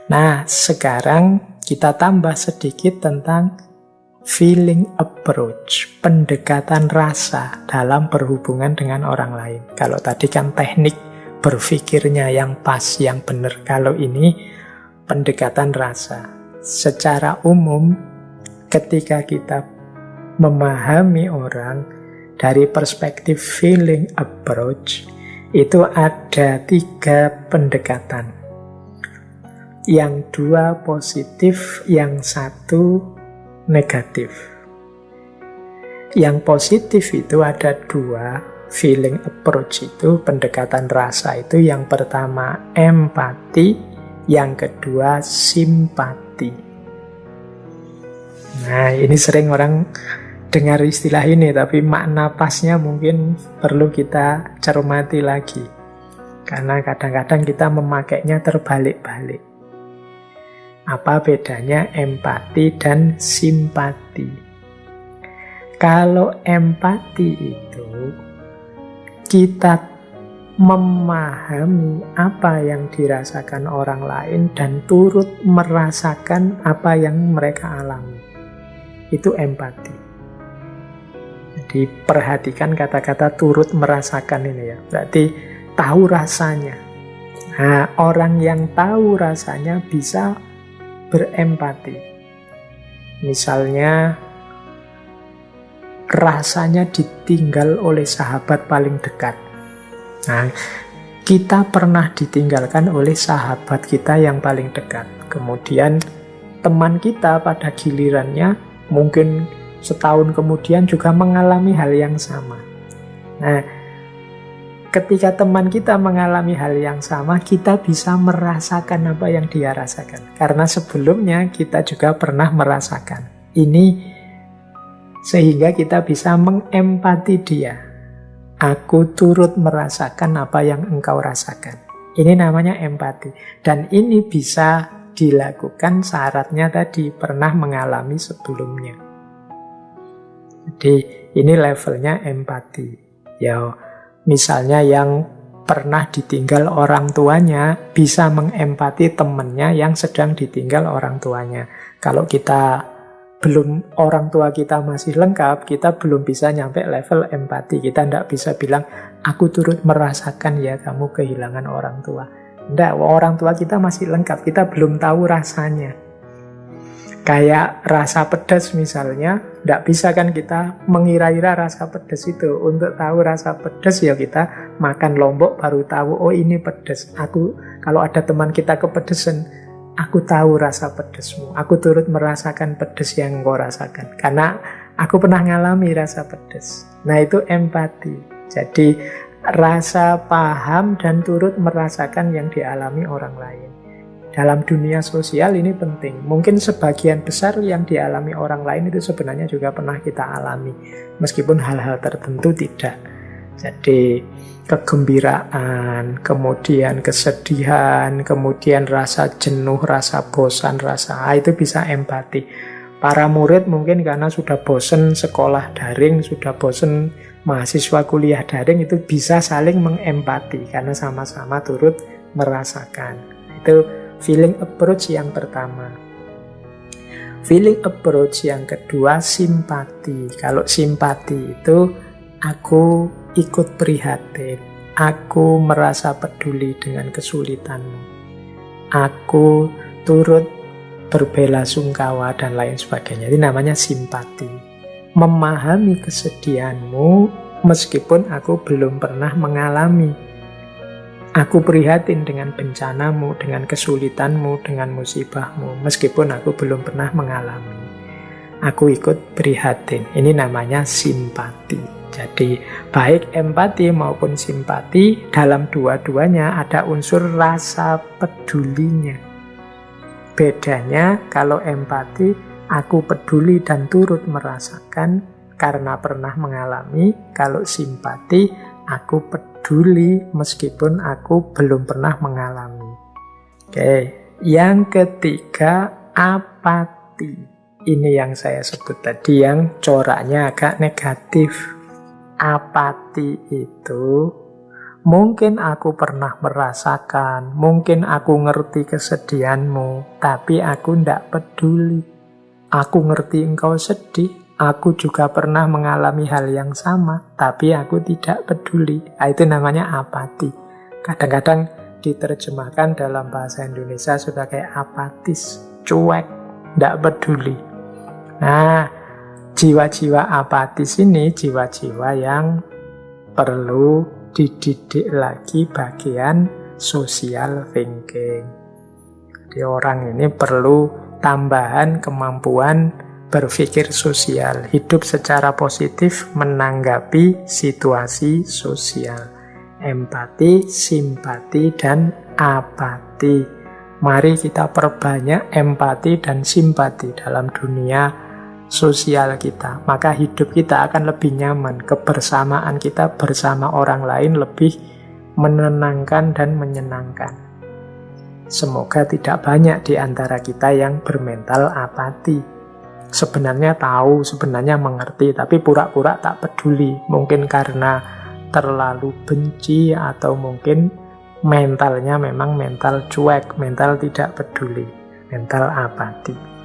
Nah, sekarang kita tambah sedikit tentang feeling approach, pendekatan rasa dalam berhubungan dengan orang lain. Kalau tadi kan teknik berpikirnya yang pas, yang benar. Kalau ini pendekatan rasa. Secara umum, ketika kita memahami orang dari perspektif feeling approach, itu ada 3 pendekatan. Yang 2 positif, yang 1 negatif. Yang positif itu ada 2 feeling approach itu, pendekatan rasa itu. Yang pertama empati, yang kedua simpati. Nah, ini sering orang dengar istilah ini, tapi makna pasnya mungkin perlu kita cermati lagi. Karena kadang-kadang kita memakainya terbalik-balik. Apa bedanya empati dan simpati? Kalau empati itu kita memahami apa yang dirasakan orang lain dan turut merasakan apa yang mereka alami. Itu empati. Jadi perhatikan kata-kata turut merasakan ini ya. Berarti tahu rasanya. Nah, orang yang tahu rasanya bisa berempati. Misalnya rasanya ditinggal oleh sahabat paling dekat. Nah, kita pernah ditinggalkan oleh sahabat kita yang paling dekat. Kemudian teman kita pada gilirannya mungkin setahun kemudian juga mengalami hal yang sama. Nah, ketika teman kita mengalami hal yang sama, kita bisa merasakan apa yang dia rasakan. Karena sebelumnya kita juga pernah merasakan. Ini sehingga kita bisa mengempati dia. Aku turut merasakan apa yang engkau rasakan. Ini namanya empati. Dan ini bisa dilakukan syaratnya tadi pernah mengalami sebelumnya. Jadi ini levelnya empati. Ya, misalnya yang pernah ditinggal orang tuanya bisa mengempati temannya yang sedang ditinggal orang tuanya. Kalau kita belum, orang tua kita masih lengkap, kita belum bisa nyampe level empati. Kita tidak bisa bilang, aku turut merasakan ya kamu kehilangan orang tua. Tidak, orang tua kita masih lengkap, kita belum tahu rasanya. Kayak rasa pedas misalnya, tidak bisa kan kita mengira-ira rasa pedas itu. Untuk tahu rasa pedas ya kita makan lombok baru tahu, oh ini pedas. Kalau ada teman kita kepedesan, aku tahu rasa pedasmu. Aku turut merasakan pedas yang engkau rasakan. Karena aku pernah ngalami rasa pedas. Nah itu empati. Jadi rasa paham dan turut merasakan yang dialami orang lain. Dalam dunia sosial ini penting. Mungkin sebagian besar yang dialami orang lain itu sebenarnya juga pernah kita alami. Meskipun hal-hal tertentu tidak. Jadi kegembiraan, kemudian kesedihan, kemudian rasa jenuh, rasa bosan, itu bisa empati. Para murid mungkin karena sudah bosan sekolah daring, sudah bosan mahasiswa kuliah daring, itu bisa saling mengempati karena sama-sama turut merasakan. Itu feeling approach yang pertama. Feeling approach yang kedua, simpati. Kalau simpati itu aku ikut prihatin, aku merasa peduli dengan kesulitanmu, aku turut berbelasungkawa dan lain sebagainya. Ini namanya simpati. Memahami kesedihanmu meskipun aku belum pernah mengalami. Aku prihatin dengan bencanamu, dengan kesulitanmu, dengan musibahmu, meskipun aku belum pernah mengalami. Aku ikut prihatin. Ini namanya simpati. Jadi, baik empati maupun simpati, dalam dua-duanya ada unsur rasa pedulinya. Bedanya, kalau empati, aku peduli dan turut merasakan karena pernah mengalami. Kalau simpati, aku peduli meskipun aku belum pernah mengalami. Oke, yang ketiga, apati. Ini yang saya sebut tadi, yang coraknya agak negatif. Apati itu Mungkin aku pernah merasakan, mungkin aku ngerti kesedihanmu, tapi aku ndak peduli. Aku ngerti engkau sedih, aku juga pernah mengalami hal yang sama, tapi aku tidak peduli. Nah, itu namanya apati. Kadang-kadang diterjemahkan dalam bahasa Indonesia sebagai apatis, cuek, ndak peduli. Nah, jiwa-jiwa apatis ini jiwa-jiwa yang perlu dididik lagi bagian social thinking. Jadi orang ini perlu tambahan kemampuan berpikir sosial, hidup secara positif menanggapi situasi sosial. Empati, simpati, dan apati. Mari kita perbanyak empati dan simpati dalam dunia sosial kita, maka hidup kita akan lebih nyaman, kebersamaan kita bersama orang lain lebih menenangkan dan menyenangkan. Semoga tidak banyak di antara kita yang bermental apati. Sebenarnya tahu, sebenarnya mengerti, tapi pura-pura tak peduli. Mungkin karena terlalu benci atau mungkin mentalnya memang mental cuek, mental tidak peduli, mental apati.